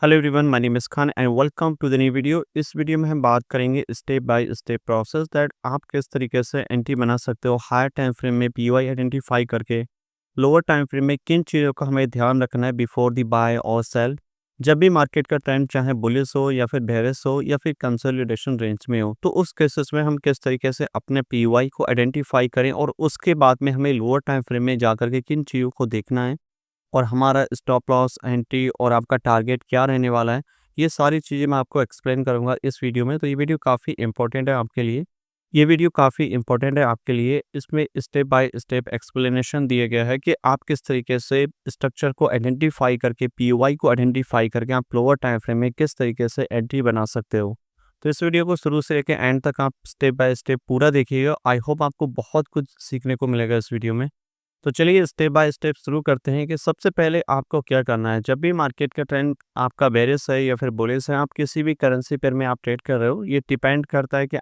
Hello everyone, my name is Khan and welcome to the new video. इस video में हम बात करेंगे step by step process that आप किस तरीके से एंट्री बना सकते हो हायर टाइम फ्रेम में पीओआई आइडेंटिफाई करके। लोअर टाइम फ्रेम में किन चीज़ों का हमें ध्यान रखना है बिफोर द बाय और सेल। जब भी मार्केट का ट्रेंड चाहे बुलिश हो या फिर बेयरिश हो या फिर कंसोलिडेशन रेंज में हो, तो उस केसेस में हम किस तरीके से अपने पीओआई को आइडेंटिफाई करें और उसके बाद में हमें लोअर टाइम फ्रेम में जाकर के किन चीज़ों को देखना है और हमारा स्टॉप लॉस, एंट्री और आपका टारगेट क्या रहने वाला है। ये सारी चीज़ें मैं आपको एक्सप्लेन करूँगा इस वीडियो में, तो ये वीडियो काफ़ी इम्पोर्टेंट है आपके लिए। ये वीडियो काफ़ी इम्पोर्टेंट है आपके लिए। इसमें स्टेप बाय स्टेप एक्सप्लेनेशन दिया गया है कि आप किस तरीके से स्ट्रक्चर को आइडेंटिफाई करके, पीओवाई को आइडेंटिफाई करके आप लोअर टाइम फ्रेम में किस तरीके से एंट्री बना सकते हो। तो इस वीडियो को शुरू से लेके एंड तक आप स्टेप बाय स्टेप पूरा देखिएगा। आई होप आपको बहुत कुछ सीखने को मिलेगा इस वीडियो में। तो चलिए स्टेप बाय स्टेप शुरू करते हैं कि सबसे पहले आपको क्या करना है। जब भी मार्केट का ट्रेंड आपका बेरिश है या फिर बुलिश है, आप किसी भी करेंसी पेयर में आप ट्रेड कर रहे हो, ये डिपेंड करता है कि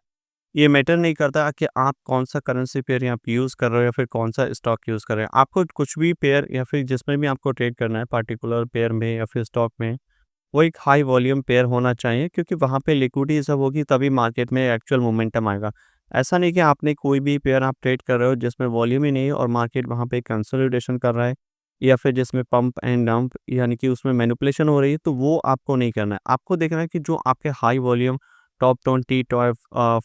ये मैटर नहीं करता कि आप कौन सा करेंसी पेयर यहाँ पे यूज़ कर रहे हो या फिर कौन सा स्टॉक यूज़ कर रहे हो। आपको कुछ भी पेयर या फिर जिसमें भी आपको ट्रेड करना है पार्टिकुलर पेयर में या फिर स्टॉक में, वो एक हाई वॉल्यूम पेयर होना चाहिए, क्योंकि वहाँ पे लिक्विडिटी सब होगी तभी मार्केट में एक्चुअल मोमेंटम आएगा। ऐसा नहीं कि आपने कोई भी पेयर आप ट्रेड कर रहे हो जिसमें वॉल्यूम ही नहीं है और मार्केट वहाँ पे कंसोलिडेशन कर रहा है या फिर जिसमें पंप एंड डंप यानी कि उसमें मैनिपुलेशन हो रही है, तो वो आपको नहीं करना है। आपको देखना है कि जो आपके हाई वॉल्यूम टॉप 20 टॉप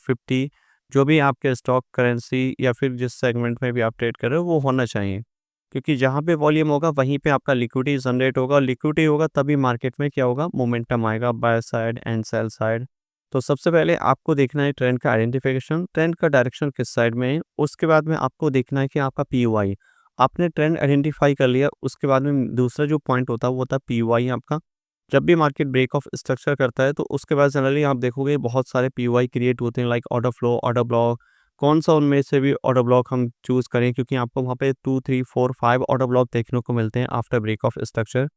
50 जो भी आपके स्टॉक करेंसी या फिर जिस सेगमेंट में भी आप ट्रेड कर रहे हो वो होना चाहिए, क्योंकि जहाँ पे वॉल्यूम होगा वहीं पे आपका लिक्विडिटी जनरेट होगा और लिक्विडिटी होगा तभी मार्केट में क्या होगा, मोमेंटम आएगा by side and sell side. तो सबसे पहले आपको देखना है ट्रेंड का आइडेंटिफिकेशन, ट्रेंड का डायरेक्शन किस साइड में है। उसके बाद में आपको देखना है कि आपका पीओआई, आपने ट्रेंड आइडेंटिफाई कर लिया, उसके बाद में दूसरा जो पॉइंट होता है वो होता है पीओआई आपका। जब भी मार्केट ब्रेक ऑफ स्ट्रक्चर करता है तो उसके बाद जनरली आप देखोगे बहुत सारे पीओआई क्रिएट होते हैं, like order flow, order block. कौन-सा उनमें से भी ऑर्डर ब्लॉक हम चूज़ करें, क्योंकि आपको वहाँ पे 2, 3, 4, 5 ऑर्डर ब्लॉक देखने को मिलते हैं after break of structure.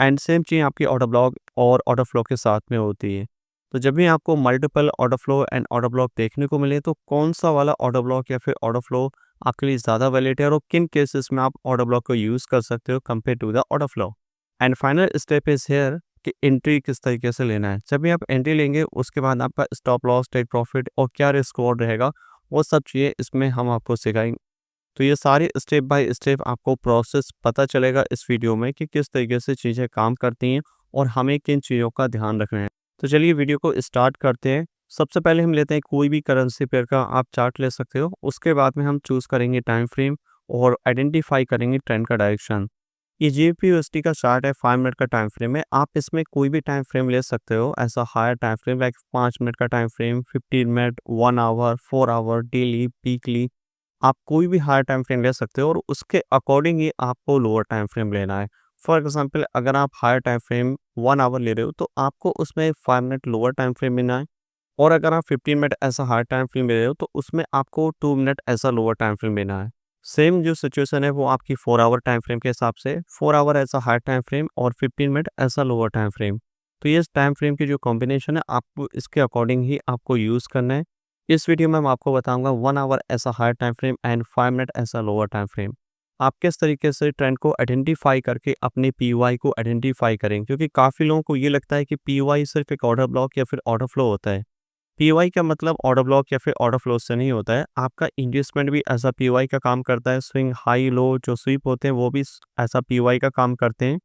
And same चीज़ आपकी ऑर्डर ब्लॉक और ऑर्डर फ्लो के साथ में होती है। तो जब भी आपको multiple order flow and order block देखने को मिले, तो कौन-सा वाला ऑर्डर ब्लॉक या फिर ऑर्डर फ्लो आपके लिए ज़्यादा वैलिड है और किन केसेस में आप ऑर्डर ब्लॉक को यूज़ कर सकते हो compare to the order flow. And final step is here कि एंट्री किस तरीके से लेना है। जब भी आप एंट्री लेंगे उसके बाद आपका स्टॉप लॉस, टेक प्रॉफिट और क्या रिस्क रवॉर्ड रहेगा, वो सब चीज़ें इसमें हम आपको सिखाएँगे। तो ये सारे स्टेप बाय स्टेप आपको प्रोसेस पता चलेगा इस वीडियो में कि किस तरीके से चीज़ें काम करती हैं और हमें किन चीज़ों का ध्यान रखना है। तो चलिए वीडियो को स्टार्ट करते हैं। सबसे पहले हम लेते हैं कोई भी करेंसी पेयर का आप चार्ट ले सकते हो। उसके बाद में हम चूज़ करेंगे टाइम फ्रेम और आइडेंटिफाई करेंगे ट्रेंड का डायरेक्शन। ये जीबीपीयूएसडी का चार्ट है, 5 मिनट का टाइम फ्रेम है। आप इसमें कोई भी टाइम फ्रेम ले सकते हो, ऐसा higher time frame like 5 minute का time frame, 15 minute, 1 hour, 4 hour, daily, weekly. आप कोई भी हायर टाइम फ्रेम ले सकते हो और उसके अकॉर्डिंग ही आपको लोअर टाइम फ्रेम लेना है। फॉर एग्जांपल अगर आप हायर टाइम फ्रेम 1 आवर ले रहे हो तो आपको उसमें 5 मिनट लोअर टाइम फ्रेम लेना है, और अगर आप 15 मिनट ऐसा हायर टाइम फ्रेम ले रहे हो तो उसमें आपको 2 मिनट ऐसा लोअर टाइम फ्रेम लेना है। सेम जो सिचुएशन है वो आपकी 4 आवर टाइम फ्रेम के हिसाब से 4 आवर ऐसा हायर टाइम फ्रेम और 15 मिनट ऐसा लोअर टाइम फ्रेम। तो ये टाइम फ्रेम की जो कॉम्बिनेशन है आपको इसके अकॉर्डिंग ही आपको यूज़ करना है। इस वीडियो में मैं आपको बताऊंगा 1 आवर ऐसा higher time frame and 5 minute ऐसा लोअर टाइम फ्रेम। आप किस तरीके से ट्रेंड को आइडेंटिफाई करके अपने पीओआई को आइडेंटिफाई करें, क्योंकि काफ़ी लोगों को ये लगता है कि पीओआई सिर्फ एक ऑर्डर ब्लॉक या फिर ऑर्डर फ्लो होता है। पीओआई का मतलब ऑर्डर ब्लॉक या फिर ऑर्डर फ्लो से नहीं होता है। आपका इन्वेस्टमेंट भी ऐसा पीओआई का काम करता है। स्विंग हाई लो जो स्वीप होते हैं वो भी ऐसा पीओआई का काम करते हैं।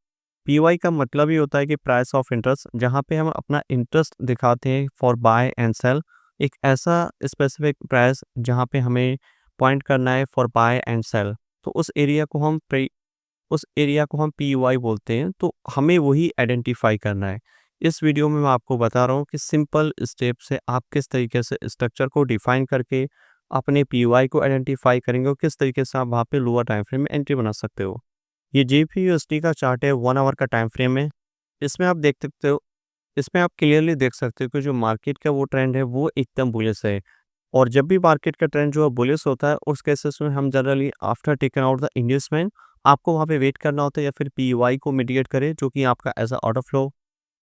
पीओआई का मतलब ही होता है कि प्राइस ऑफ इंटरेस्ट, जहाँ पे हम अपना इंटरेस्ट दिखाते हैं फॉर बाय एंड सेल। एक ऐसा स्पेसिफिक प्राइस जहाँ पे हमें पॉइंट करना है फॉर बाय एंड सेल, तो उस एरिया को हम पीओआई बोलते हैं। तो हमें वही आइडेंटिफाई करना है। इस वीडियो में मैं आपको बता रहा हूँ कि सिंपल स्टेप से आप किस तरीके से स्ट्रक्चर को डिफाइन करके अपने पीओआई को आइडेंटिफाई करेंगे और किस तरीके से आप वहाँ पे लोअर टाइम फ्रेम में एंट्री बना सकते हो। ये जेपीयूएसडी का चार्ट है, 1 आवर का टाइम फ्रेम है। इसमें आप देख सकते हो, इसमें आप क्लियरली देख सकते हो कि जो मार्केट का वो ट्रेंड है वो एकदम बुलिश है। और जब भी मार्केट का ट्रेंड जो है बुलिश होता है उस केसेस में हम generally after taken out the investment, आपको वहाँ पे वेट करना होता है या फिर पीओआई को मिटिगेट करे, जो कि आपका as a order flow,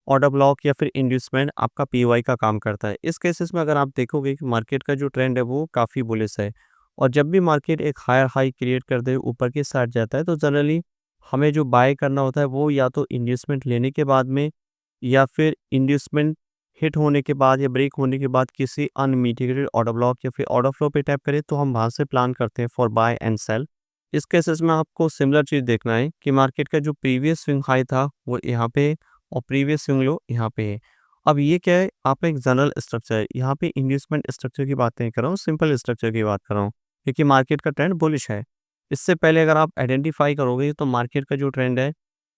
order block या फिर इन्वेस्टमेंट आपका पीओआई का काम करता है। इस केसेस में अगर आप देखोगे कि मार्केट का जो ट्रेंड है वो काफ़ी बुलिश है और जब भी मार्केट एक हायर हाई क्रिएट कर दे ऊपर की साइड जाता है, तो जनरली हमें जो बाय करना होता है वो या तो इन्वेस्टमेंट लेने के बाद में या फिर इंड्यूसमेंट हिट होने के बाद या ब्रेक होने के बाद किसी अनमिटिगेटेड ऑर्डर ब्लॉक या फिर ऑर्डर फ्लो पे टैप करें, तो हम वहाँ से प्लान करते हैं फॉर बाय एंड सेल। इस केसेस में आपको सिमिलर चीज़ देखना है कि मार्केट का जो प्रीवियस स्विंग हाई था वो यहाँ पे है और प्रीवियस स्विंग लो यहाँ पे है। अब ये क्या है, आप एक जनरल स्ट्रक्चर है, यहाँ पे इंड्यूसमेंट स्ट्रक्चर की बात नहीं कर रहा हूँ, सिंपल स्ट्रक्चर की बात कर रहा हूँ, क्योंकि मार्केट का ट्रेंड बुलिश है। इससे पहले अगर आप आइडेंटिफाई करोगे तो मार्केट का जो ट्रेंड है,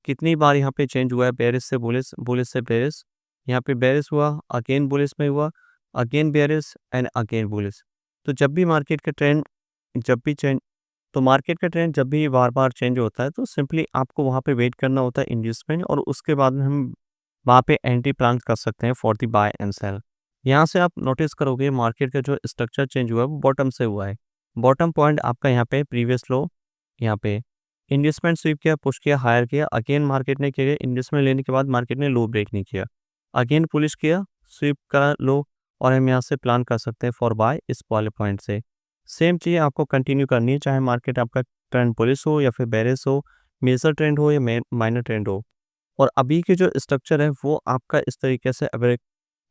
कितनी बार यहाँ पे चेंज हुआ है, बेयरिश से बुलिश, बुलिश से बेयरिश, यहाँ पे बेयरिश हुआ, अगेन बुलिश में हुआ, again bearish and again bullish. तो जब भी मार्केट का ट्रेंड जब भी चेंज तो मार्केट का ट्रेंड जब भी बार-बार चेंज होता है, तो सिंपली आपको वहाँ पे वेट करना होता है इंड्यूसमेंट, और उसके बाद में हम वहाँ पे एंट्री प्लान कर सकते हैं for the buy and sell. यहाँ से आप नोटिस करोगे मार्केट का जो स्ट्रक्चर चेंज हुआ है वो बॉटम से हुआ है। बॉटम पॉइंट आपका यहाँ पे प्रीवियस लो, यहाँ पे इन्वेस्टमेंट स्वीप किया, पुश किया, हायर किया, अगेन मार्केट ने किया, इन्वेस्टमेंट लेने के बाद मार्केट ने लो ब्रेक नहीं किया, अगेन पुलिश किया, स्वीप का लो, और हम यहाँ से प्लान कर सकते हैं फॉर बाय इस वाले पॉइंट से। सेम चीज़ आपको कंटिन्यू करनी है, चाहे मार्केट आपका ट्रेंड बुलिश हो या फिर बेरिश हो, मेजर ट्रेंड हो या माइनर ट्रेंड हो। और अभी के जो स्ट्रक्चर है वो आपका इस तरीके से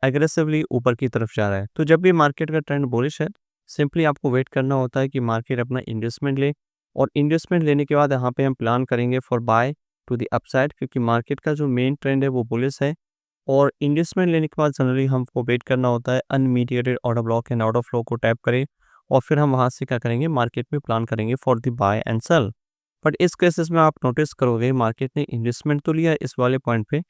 एग्रेसिवली ऊपर की तरफ जा रहा है। तो जब भी मार्केट का ट्रेंड बुलिश है, सिंपली आपको वेट करना होता है कि मार्केट अपना इन्वेस्टमेंट ले, और इन्वेस्टमेंट लेने के बाद यहाँ पे हम प्लान करेंगे for by two the upside, क्योंकि मार्केट का जो मेन ट्रेंड है वो बुलिश है। और इन्वेस्टमेंट लेने के बाद जनरली हमको वेट करना होता है unmitigated order block and order flow को टैप करें, और फिर हम वहाँ से क्या करेंगे, मार्केट में प्लान करेंगे for the buy and sell. But इस केसेस में आप नोटिस करोगे मार्केट ने इन्वेस्टमेंट तो लिया है इस वाले पॉइंट पे,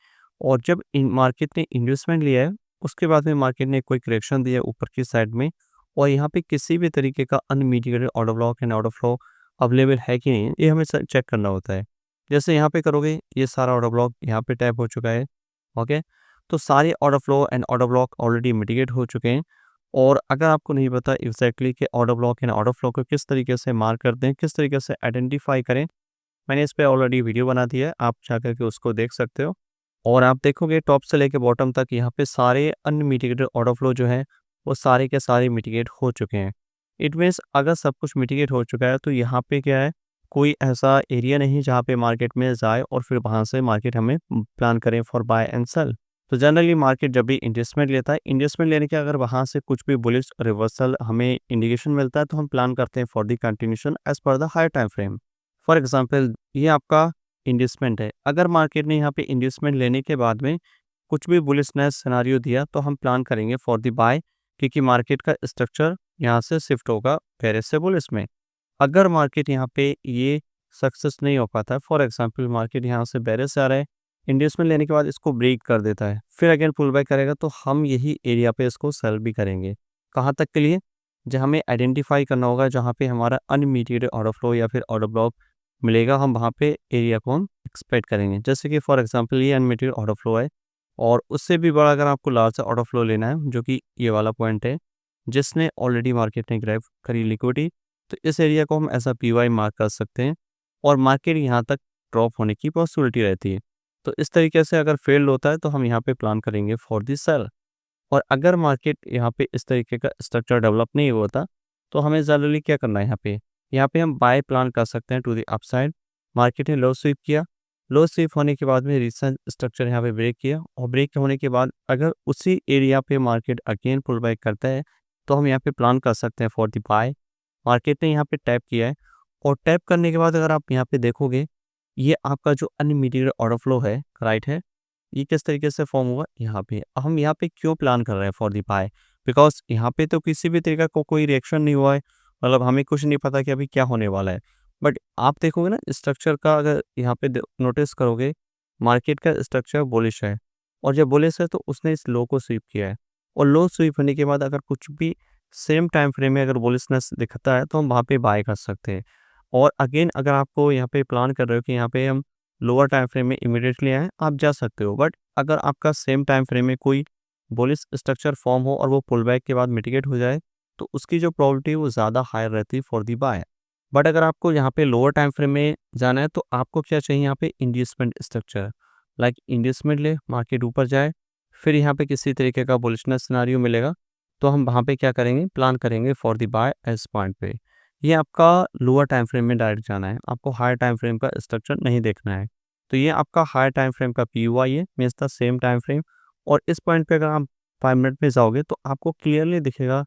और जब मार्केट ने इन्वेस्टमेंट लिया है उसके बाद में मार्केट ने कोई करेक्शन दिया है ऊपर की साइड में, और यहाँ पे किसी भी तरीके का unmitigated order block and order flow available है कि नहीं, ये हमें चेक करना होता है। जैसे यहाँ पे करोगे, ये सारा ऑर्डर ब्लॉक यहाँ पे टैप हो चुका है। ओके, तो सारे order flow and order block already mitigate हो चुके हैं। और अगर आपको नहीं पता एग्जैक्टली कि order block and order flow को किस तरीके से मार्क करते हैं, किस तरीके से आइडेंटिफाई करें, मैंने इस पे ऑलरेडी वीडियो बना दी है, आप जाकर के उसको देख सकते हो। और आप देखोगे टॉप से लेके बॉटम तक यहाँ पे सारे अनमिटिगेटेड ऑर्डर फ्लो जो है वो सारे के सारे मिटिगेट हो चुके हैं। इट मीन्स अगर सब कुछ मिटिगेट हो चुका है तो यहाँ पे क्या है, कोई ऐसा एरिया नहीं जहाँ पे मार्केट में जाए और फिर वहाँ से मार्केट हमें प्लान करें फॉर बाय एंड सेल। तो जनरली मार्केट जब भी इन्वेस्टमेंट लेता है, इन्वेस्टमेंट लेने के अगर वहाँ से कुछ भी बुलिश रिवर्सल हमें इंडिकेशन मिलता है, तो हम प्लान करते हैं for the continuation as per the higher time frame. For example ये आपका इन्वेस्टमेंट है, अगर मार्केट ने यहाँ पे इन्वेस्टमेंट लेने के बाद में कुछ भी बुलिशनेस सिनेरियो दिया तो हम प्लान करेंगे फॉर द बाय, क्योंकि मार्केट का स्ट्रक्चर यहाँ से शिफ्ट होगा बेरिश से बुलिश में। अगर मार्केट यहाँ पे ये सक्सेस नहीं हो पाता, फॉर एग्जांपल मार्केट यहाँ से बेरिश से आ रहा है, इन्वेस्टमेंट लेने के बाद इसको ब्रेक कर देता है, फिर अगेन पुल बैक करेगा, तो हम यही एरिया पे इसको सेल भी करेंगे। कहाँ तक के लिए, जहाँ हमें आइडेंटिफाई करना होगा जहाँ पे हमारा अनमिटिगेटेड ऑर्डर फ्लो या फिर ऑर्डर ब्लॉक मिलेगा, हम वहाँ पे एरिया को हम एक्सपेक्ट करेंगे। जैसे कि फॉर एग्जांपल ये अनमिटिगेटेड ऑर्डर फ्लो है, और उससे भी बड़ा अगर आपको लार्ज ऑर्डर फ्लो लेना है, जो कि ये वाला पॉइंट है जिसने ऑलरेडी मार्केट ने ग्रैब करी लिक्विडिटी, तो इस एरिया को हम ऐसा पीवाई मार्क कर सकते हैं, और मार्केट यहाँ तक ड्रॉप होने की पॉसिबिलिटी रहती है। तो इस तरीके से अगर फेल्ड होता है तो हम यहाँ पे प्लान करेंगे फॉर दी सेल। और अगर मार्केट यहाँ पे इस तरीके का स्ट्रक्चर डेवलप नहीं होता, तो हमें जनरली क्या करना है, यहाँ पे हम बाय प्लान कर सकते हैं टू द अपसाइड। मार्केट ने लो स्वीप किया, लो स्वीप होने के बाद में रिसेंट स्ट्रक्चर यहाँ पे ब्रेक किया, और ब्रेक होने के बाद अगर उसी एरिया पे मार्केट अगेन पुल बैक करता है, तो हम यहाँ पे प्लान कर सकते हैं फॉर द बाय। मार्केट ने यहाँ पे टैप किया है, और टैप करने के बाद अगर आप यहाँ पे देखोगे, ये आपका जो अनमिटिगेटेड ऑर्डर फ्लो है, राइट है, ये किस तरीके से फॉर्म हुआ यहाँ पे। हम यहाँ पे क्यों प्लान कर रहे हैं फॉर दी बाय, बिकॉज यहाँ पे तो किसी भी तरीका को कोई रिएक्शन नहीं हुआ है, मतलब हमें कुछ नहीं पता कि अभी क्या होने वाला है। बट आप देखोगे ना स्ट्रक्चर का, अगर यहाँ पे नोटिस करोगे मार्केट का स्ट्रक्चर बुलिश है, और जब बुलिश है तो उसने इस लो को स्वीप किया है, और लो स्वीप होने के बाद अगर कुछ भी सेम टाइम फ्रेम में अगर बुलिशनेस दिखता है तो हम वहाँ पे बाय कर सकते हैं। और अगेन अगर आपको यहाँ पे प्लान कर रहे हो कि यहाँ पे हम लोअर टाइम फ्रेम में इमीडिएटली आए, आप जा सकते हो। बट अगर आपका सेम टाइम फ्रेम में कोई बुलिश स्ट्रक्चर फॉर्म हो और वो पुल बैक के बाद मिटिगेट हो जाए, तो उसकी जो प्रोबेबिलिटी है वो ज़्यादा हायर रहती है फॉर दी बाय। बट अगर आपको यहाँ पे लोअर टाइम फ्रेम में जाना है, तो आपको क्या चाहिए, यहाँ पे इंड्यूसमेंट स्ट्रक्चर, लाइक इंड्यूसमेंट ले, मार्केट ऊपर जाए, फिर यहाँ पे किसी तरीके का बुलिशनेस सिनेरियो मिलेगा, तो हम वहाँ पे क्या करेंगे, प्लान करेंगे for the by S point पे। ये आपका लोअर टाइम फ्रेम में डायरेक्ट जाना है, आपको हायर टाइम फ्रेम का स्ट्रक्चर नहीं देखना है। तो ये आपका हायर टाइम फ्रेम का पीयूआई है, means the same time frame. और इस पॉइंट पे अगर आप 5 मिनट में जाओगे तो आपको क्लियरली दिखेगा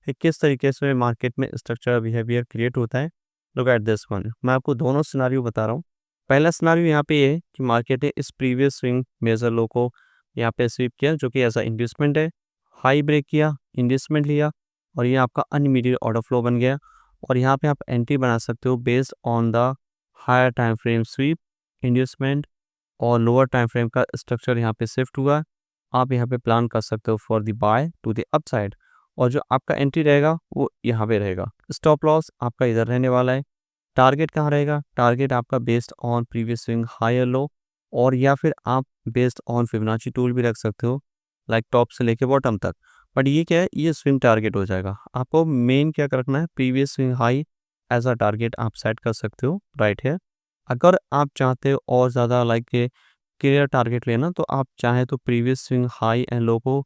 कि किस तरीके से मार्केट में स्ट्रक्चर बिहेवियर क्रिएट होता है। लुक एट दिस वन, मैं आपको दोनों सिनेरियो बता रहा हूँ। पहला सिनेरियो यहाँ पे ये है कि मार्केट ने इस प्रीवियस स्विंग मेजर लो को यहाँ पे स्वीप किया, जो कि एज अ इंड्यूसमेंट है। हाई ब्रेक किया, इंड्यूसमेंट लिया, और ये आपका अनइमीडिएट ऑर्डर फ्लो बन गया। और यहाँ पे आप एंट्री बना सकते हो based on the higher time frame sweep, inducement और लोअर टाइम फ्रेम का स्ट्रक्चर यहाँ पे शिफ्ट हुआ। आप यहाँ पे प्लान कर सकते हो for the by two the upside, और जो आपका एंट्री रहेगा वो यहाँ पे रहेगा। स्टॉप लॉस आपका इधर रहने वाला है। टारगेट कहाँ रहेगा? टारगेट आपका based on previous swing high और लो, और या फिर आप बेस्ड ऑन फिबोनाची टूल भी रख सकते हो, लाइक टॉप से लेके बॉटम तक। बट ये क्या है, ये स्विंग टारगेट हो जाएगा। आपको मेन क्या रखना है, previous swing high as a target आप सेट कर सकते हो राइट है। अगर आप चाहते हो और ज़्यादा लाइक क्लियर टारगेट लेना, तो आप चाहे तो previous swing high and low को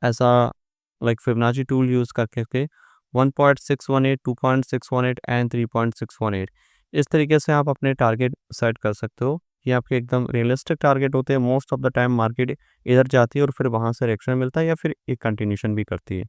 ऐसा लाइक फिबोनाची टूल यूज़ करके 1.618, 2.618 एंड 3.618 इस तरीके से आप अपने टारगेट सेट कर सकते हो। ये आपके एकदम रियलिस्टिक टारगेट होते हैं। Most of the time market इधर जाती है और फिर वहाँ से रिएक्शन मिलता है या फिर एक कंटिन्यूशन भी करती है।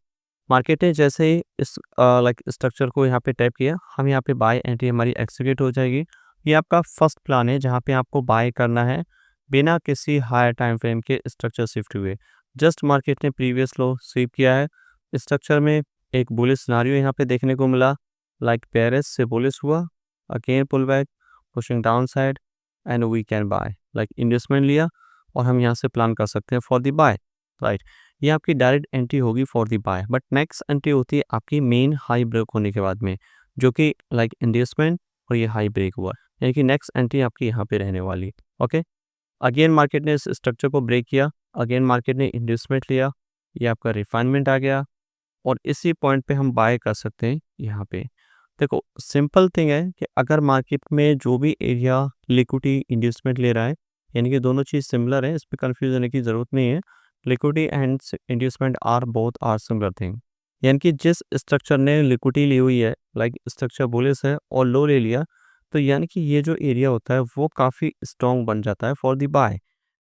मार्केट ने जैसे ही इस लाइक स्ट्रक्चर को यहाँ पे टैप किया, हम यहाँ पे बाय एंट्री हमारी एक्सिक्यूट हो जाएगी। ये आपका फर्स्ट प्लान है जहाँ पे आपको बाय करना है बिना किसी हायर टाइम फ्रेम के स्ट्रक्चर शिफ्ट हुए। जस्ट मार्केट ने प्रीवियस लो स्वीप किया है, स्ट्रक्चर में एक बुलिश सिनेरियो यहाँ पे देखने को मिला, लाइक पेरिस से बुलिश हुआ, again pull back, pushing down side, and we can buy, like investment लिया, और हम यहाँ से प्लान कर सकते हैं फॉर द बाय राइट। ये आपकी डायरेक्ट एंट्री होगी for the buy. But next entry होती है आपकी मेन हाई ब्रेक होने के बाद में, जो कि लाइक इंडस्टमेंट और ये हाई ब्रेक हुआ, यानी कि नेक्स्ट एंट्री आपकी यहाँ पे रहने वाली। ओके, अगेन मार्केट ने इस स्ट्रक्चर को ब्रेक किया, अगेन मार्केट ने इंडस्टमेंट लिया, ये आपका रिफाइनमेंट आ गया, और इसी पॉइंट पे हम बाय कर सकते हैं यहाँ पे। देखो सिंपल थिंग है कि अगर मार्केट में जो भी एरिया लिक्विडिटी इंडस्टमेंट ले रहा है, यानी कि दोनों चीज़ सिमिलर है, इस पे कंफ्यूज होने की ज़रूरत नहीं है। Liquidity and inducement are both are similar thing. यानी कि जिस स्ट्रक्चर ने लिक्विडिटी ली हुई है, लाइक स्ट्रक्चर बुलिश है और लो ले लिया, तो यानी कि ये जो एरिया होता है वो काफ़ी स्ट्रॉन्ग बन जाता है for the buy.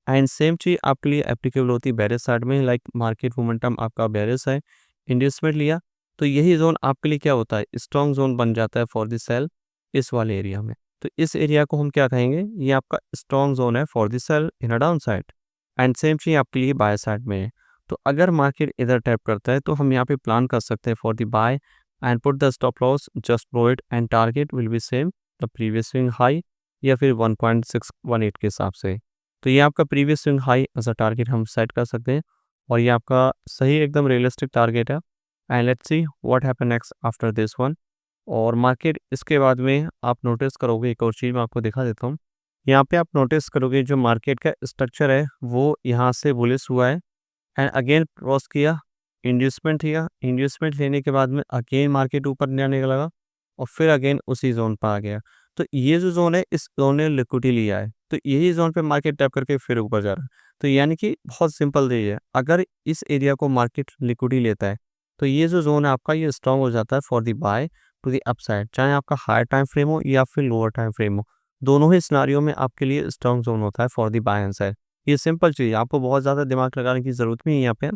And same चीज़ आपके लिए एप्लीकेबल होती है बेरिश साइड में, लाइक मार्केट मोमेंटम आपका बेरिश है, इंडस्टमेंट लिया, तो यही जोन आपके लिए क्या होता है, स्ट्रॉन्ग जोन बन जाता है फॉर द सेल इस वाले एरिया में। तो इस एरिया को हम क्या कहेंगे, ये आपका स्ट्रॉन्ग जोन है for the sell in a down side. And same चीज़ आपके लिए बाय साइड में है। तो अगर मार्केट इधर टैप करता है तो हम यहाँ पे प्लान कर सकते हैं for the buy and put the stop loss just low it, and target will be same the previous swing high, या फिर 1.618 के हिसाब से। तो ये आपका previous swing high as a target हम सेट कर सकते हैं, और ये आपका सही एकदम रियलिस्टिक टारगेट है। And let's see what happen next after this one. और मार्केट इसके बाद में आप नोटिस करोगे, एक और चीज़ मैं आपको दिखा देता हूँ। यहाँ पे आप नोटिस करोगे जो मार्केट का स्ट्रक्चर है वो यहाँ से बुलिश हुआ है, एंड अगेन क्रॉस किया, इंड्यूसमेंट लिया, इंड्यूसमेंट लेने के बाद में अगेन मार्केट ऊपर जाने लगा, और फिर अगेन उसी जोन पर आ गया। तो ये जो जोन है, इस जोन ने लिक्विडिटी लिया है, तो यही जोन पे मार्केट टैप करके फिर ऊपर जा रहा है। तो यानी कि बहुत सिंपल चीज़ है, अगर इस एरिया को मार्केट लिक्विडिटी लेता है तो ये जो जोन है आपका, ये स्ट्रॉन्ग हो जाता है for the by two the upside, चाहे आपका हायर टाइम फ्रेम हो या फिर लोअर टाइम फ्रेम हो। दोनों ही सिनारियो में आपके लिए स्ट्रॉन्ग जोन होता है for the buy and sell. ये सिंपल चीज़ है, आपको बहुत ज़्यादा दिमाग लगाने की ज़रूरत नहीं है यहाँ पे।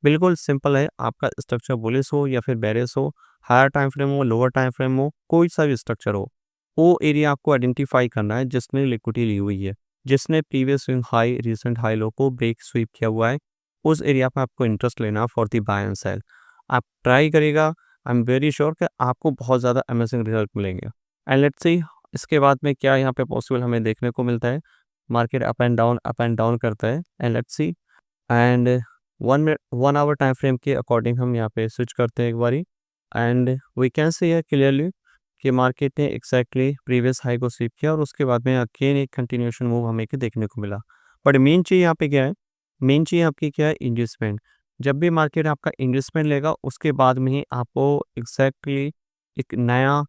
बिल्कुल सिंपल है, आपका स्ट्रक्चर बुलिश हो या फिर बेरिश हो, हायर टाइम फ्रेम हो, लोअर टाइम फ्रेम हो, कोई सा भी स्ट्रक्चर हो, वो एरिया आपको आइडेंटिफाई करना है जिसने लिक्विडिटी ली हुई है, जिसने previous swing high, recent high low को ब्रेक स्वीप किया हुआ है, उस एरिया पे आपको इंटरेस्ट लेना for the buy and sell. आप ट्राई करिएगा, आई एम वेरी श्योर कि आपको बहुत ज़्यादा अमेजिंग रिजल्ट मिलेंगे। एंड लेट्स सी इसके बाद में क्या यहाँ पे पॉसिबल हमें देखने को मिलता है। मार्केट अप एंड डाउन करता है, and let's see. And 1 hour time frame के अकॉर्डिंग हम यहाँ पे स्विच करते हैं एक बारी, एंड वी कैन सी है क्लियरली कि मार्केट ने एक्जैक्टली प्रीवियस हाई को स्वीप किया, और उसके बाद में अगेन एक कंटिन्यूएशन मूव हमें के देखने को मिला। बट मेन चीज़ यहाँ पे क्या है, मेन चीज़ आपकी क्या है, इन्वेस्टमेंट। जब भी मार्केट आपका इन्वेस्टमेंट लेगा उसके बाद में ही आपको एक्जैक्टली एक नया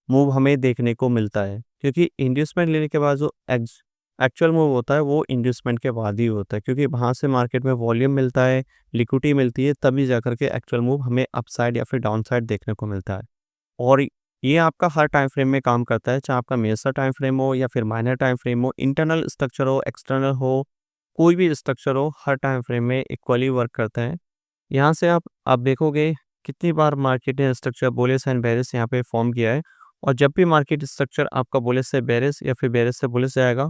मूव हमें देखने को मिलता है, क्योंकि इन्वेस्टमेंट लेने के बाद जो एक्चुअल मूव होता है वो इन्वेस्टमेंट के बाद ही होता है, क्योंकि वहाँ से मार्केट में वॉल्यूम मिलता है, लिक्विडिटी मिलती है, तभी जाकर के एक्चुअल मूव हमें अपसाइड या फिर डाउन साइड देखने को मिलता है। और ये आपका हर टाइम फ्रेम में काम करता है, चाहे आपका मेजर टाइम फ्रेम हो या फिर माइनर टाइम फ्रेम हो, इंटरनल स्ट्रक्चर हो, एक्सटर्नल हो, कोई भी स्ट्रक्चर हो, हर टाइम फ्रेम में इक्वली वर्क करता है। यहाँ से आप देखोगे कितनी बार मार्केट ने स्ट्रक्चर बुलिश एंड बेरिश यहाँ पे फॉर्म किया है, और जब भी मार्केट स्ट्रक्चर आपका बुलिश से बेरिश या फिर बेरिश से बुलिश जाएगा,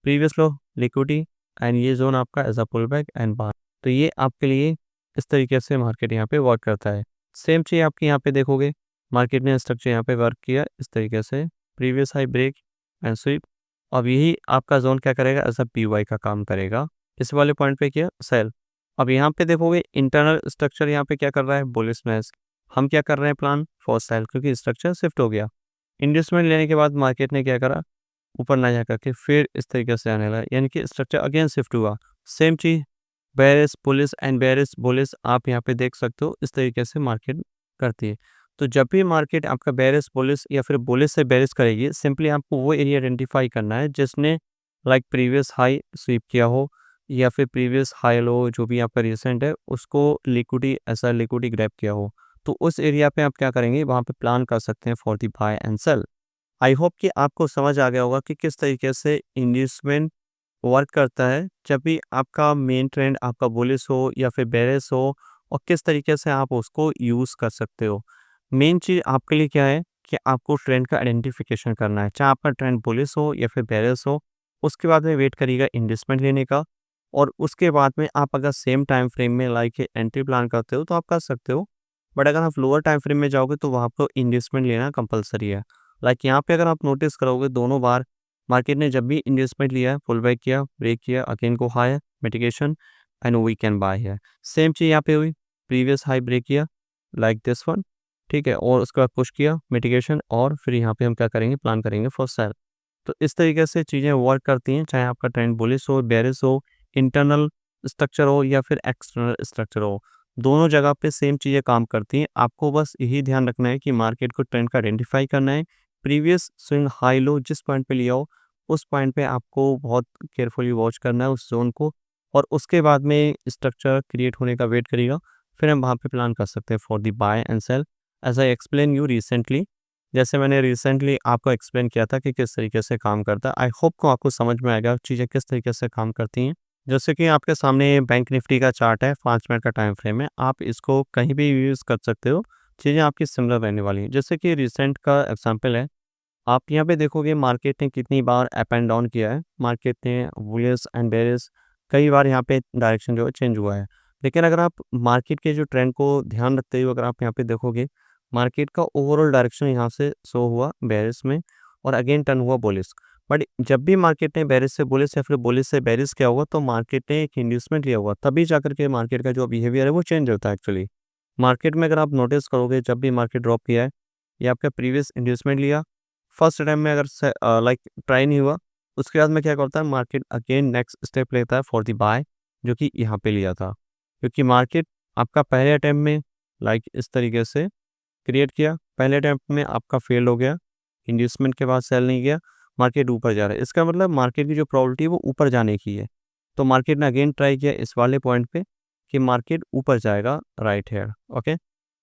प्रीवियस लो लिक्विडिटी एंड ये जोन आपका as a pull back and बार। तो ये आपके लिए इस तरीके से मार्केट यहाँ पे वर्क करता है। सेम चीज़ आपकी यहाँ पे देखोगे, मार्केट ने स्ट्रक्चर यहाँ पे वर्क किया इस तरीके से, previous high break and sweep. अब यही आपका जोन क्या करेगा, एज अ पी का काम करेगा। इस वाले पॉइंट पे किया सेल। अब यहाँ पे देखोगे इंटरनल स्ट्रक्चर यहाँ पे क्या कर रहा है, बुलिशनेस। हम क्या कर रहे हैं, प्लान फॉर सेल, क्योंकि स्ट्रक्चर शिफ्ट हो गया। इन्वेस्टमेंट लेने के बाद मार्केट ने क्या करा, ऊपर ना जा करके फिर इस तरीके से आने लगा, यानी कि स्ट्रक्चर अगेन शिफ्ट हुआ। Same cheese bearish bullish and bearish bullish आप यहाँ पे देख सकते हो, इस तरीके से मार्केट करती है। तो जब भी मार्केट आपका बेरिश बुलिश या फिर बुलिश से बेरिश करेगी, सिंपली आपको वो एरिया आइडेंटिफाई करना है जिसने लाइक प्रीवियस हाई स्वीप किया हो, या फिर प्रीवियस हाई लो जो भी आपका रिसेंट है उसको लिक्विडिटी ऐसा लिक्विडिटी ग्रैब किया हो। तो उस एरिया पे आप क्या करेंगे, वहाँ पे प्लान कर सकते हैं for the buy and sell. I hope कि आपको समझ आ गया होगा कि किस तरीके से इन्वेस्टमेंट वर्क करता है जब भी आपका मेन ट्रेंड आपका बुलिश हो या फिर बेरिश हो, और किस तरीके से आप उसको यूज़ कर सकते हो। मेन चीज़ आपके लिए क्या है कि आपको ट्रेंड का आइडेंटिफिकेशन करना है, चाहे आपका ट्रेंड बुलिश हो या फिर बेरिश हो। उसके बाद में वेट करिएगा इन्वेस्टमेंट लेने का, और उसके बाद में आप अगर सेम टाइम फ्रेम में लाइक एंट्री प्लान करते हो तो आप कर सकते हो। बट अगर आप लोअर टाइम फ्रेम में जाओगे तो वहाँ पर इन्वेस्टमेंट लेना कंपलसरी है। लाइक यहाँ पे अगर आप नोटिस करोगे, दोनों बार मार्केट ने जब भी इन्वेस्टमेंट लिया है, पुल बैक किया, ब्रेक किया, अगेन को हाई है, mitigation and we can buy है। सेम चीज़ यहाँ पे हुई, प्रीवियस हाई ब्रेक किया लाइक दिस वन, ठीक है, और उसके बाद पुश किया, मिटिगेशन, और फिर यहाँ पे हम क्या करेंगे, प्लान करेंगे फॉर सेल। तो इस तरीके से चीज़ें वर्क करती हैं, चाहे आपका ट्रेंड बुलिश हो, बेरिश हो, इंटरनल स्ट्रक्चर हो या फिर एक्सटर्नल स्ट्रक्चर हो, दोनों जगह पे सेम चीज़ें काम करती हैं। आपको बस यही ध्यान रखना है कि मार्केट को ट्रेंड का आइडेंटिफाई करना है, प्रीवियस स्विंग हाई लो जिस पॉइंट पे लिया हो उस पॉइंट पे आपको बहुत केयरफुली वॉच करना है उस जोन को, और उसके बाद में स्ट्रक्चर क्रिएट होने का वेट करिएगा। फिर हम वहाँ पे प्लान कर सकते हैं for the buy and sell, as I explain you recently. जैसे मैंने रिसेंटली आपको एक्सप्लेन किया था कि किस तरीके से काम करता है। आई होप को आपको समझ में आएगा चीज़ें किस तरीके से काम करती हैं। जैसे कि आपके सामने बैंक निफ्टी का चार्ट है, 5 मिनट का टाइम फ्रेम है, आप इसको कहीं भी यूज़ कर सकते हो, चीज़ें आपकी सिमिलर रहने वाली हैं। जैसे कि रिसेंट का एग्जांपल है, आप यहाँ पे देखोगे मार्केट ने कितनी बार अप एंड डाउन किया है, मार्केट ने बुलिश एंड बेरिश कई बार यहाँ पे डायरेक्शन जो है चेंज हुआ है। लेकिन अगर आप मार्केट के जो ट्रेंड को ध्यान रखते हुए अगर आप यहाँ पे देखोगे, मार्केट का ओवरऑल डायरेक्शन यहाँ से शो हुआ बेरिश में, और अगेन टर्न हुआ बुलिश। बट जब भी मार्केट ने बेरिश से बुलिश या फिर बुलिश से बेरिश किया होगा, तो मार्केट ने एक इंड्यूसमेंट लिया हुआ, तभी जाकर के मार्केट का जो बिहेवियर है वो चेंज होता है एक्चुअली। मार्केट में अगर आप नोटिस करोगे, जब भी मार्केट ड्रॉप किया है, ये आपका प्रीवियस इंड्यूसमेंट लिया, फर्स्ट टाइम में अगर लाइक ट्राई नहीं हुआ, उसके बाद में क्या करता है, मार्केट अगेन नेक्स्ट स्टेप लेता है फॉर द बाय, जो कि यहाँ पे लिया था। क्योंकि मार्केट आपका पहले अटेम्प्ट में लाइक इस तरीके से क्रिएट किया, पहले अटेम्प्ट में आपका फेल हो गया, इंड्यूसमेंट के बाद सेल नहीं गया, मार्केट ऊपर जा रहा है, इसका मतलब मार्केट की जो प्रोबेबिलिटी है वो ऊपर जाने की है। तो मार्केट ने अगेन ट्राई किया इस वाले पॉइंट पे कि मार्केट ऊपर जाएगा, राइट हेयर, ओके।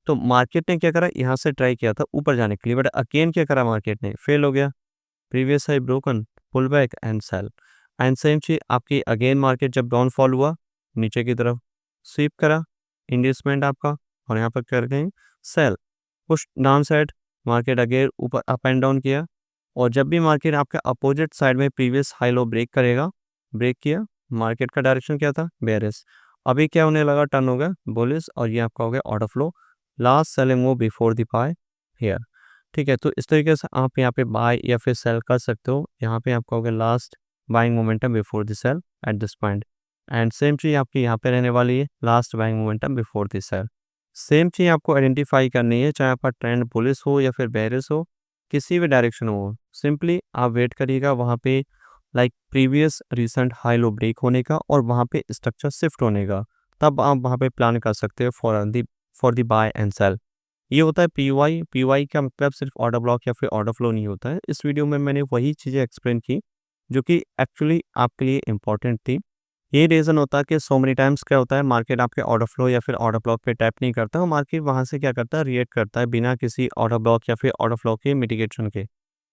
तो मार्केट ने क्या करा, यहाँ से ट्राई किया था ऊपर जाने के लिए, बट अगेन क्या करा, मार्केट ने फेल हो गया, previous high broken, pull back and sell. And same चीज आपकी अगेन मार्केट जब डाउनफॉल हुआ, नीचे की तरफ स्वीप करा, इन्वेस्टमेंट आपका, और यहाँ पर कर गए sell, push down side, market again ऊपर अप एंड डाउन किया, और जब भी मार्केट आपके अपोजिट साइड में प्रीवियस हाई लो ब्रेक करेगा, ब्रेक किया, मार्केट का डायरेक्शन क्या था, बेरिश। अभी क्या होने लगा, टर्न हो गया बुलिश, और ये आपका हो गया order flow, last selling move before the buy here. ठीक है, तो इस तरीके से आप यहाँ पे बाय या फिर सेल कर सकते हो। यहाँ पे आपका हो गया last buying momentum before the sell at this point, and same चीज़ आपकी यहाँ पे रहने वाली है, last buying momentum before the sell. Same चीज़ आपको आइडेंटिफाई करनी है, चाहे आपका ट्रेंड बुलिश हो या फिर बेरिश हो, किसी भी डायरेक्शन हो, सिंपली आप वेट करिएगा वहाँ पे like previous recent high low break होने का, और वहाँ पे स्ट्रक्चर शिफ्ट होने का, तब आप वहाँ पे प्लान कर सकते हो for the buy and sell. ये होता है पीवाई का मतलब सिर्फ ऑर्डर ब्लॉक या फिर ऑर्डर फ्लो नहीं होता है। इस वीडियो में मैंने वही चीज़ें एक्सप्लेन की जो कि एक्चुअली आपके लिए इम्पोर्टेंट थी। ये रीज़न होता है कि सो मेनी टाइम्स क्या होता है, मार्केट आपके ऑर्डर फ्लो या फिर ऑर्डर ब्लॉक पे टैप नहीं करता और मार्केट वहाँ से क्या करता है, रिएक्ट करता है बिना किसी ऑर्डर ब्लॉक या फिर ऑर्डर फ्लो के मिटिगेशन के।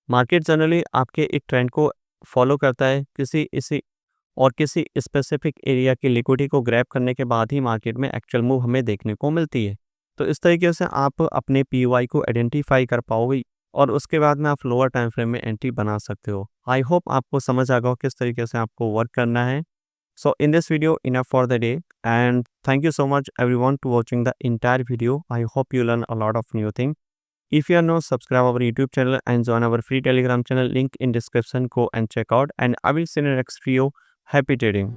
मार्केट जनरली आपके एक ट्रेंड को फॉलो करता है, किसी स्पेसिफिक एरिया की लिक्विडिटी को ग्रैब करने के बाद ही मार्केट में एक्चुअल मूव हमें देखने को मिलती है। तो इस तरीके से आप अपने पीओआई को आइडेंटिफाई कर पाओगे और उसके बाद में आप लोअर टाइम फ्रेम में एंट्री बना सकते हो। आई होप आपको समझ आ गया हो किस तरीके से आपको वर्क करना है। So in this video enough for the day, and thank you so much everyone to watching the entire video. I hope you learn a lot of new things. If you are not subscribe our YouTube channel and join our free Telegram channel, link in description, go and check out, and I will see you in the next video. Happy trading.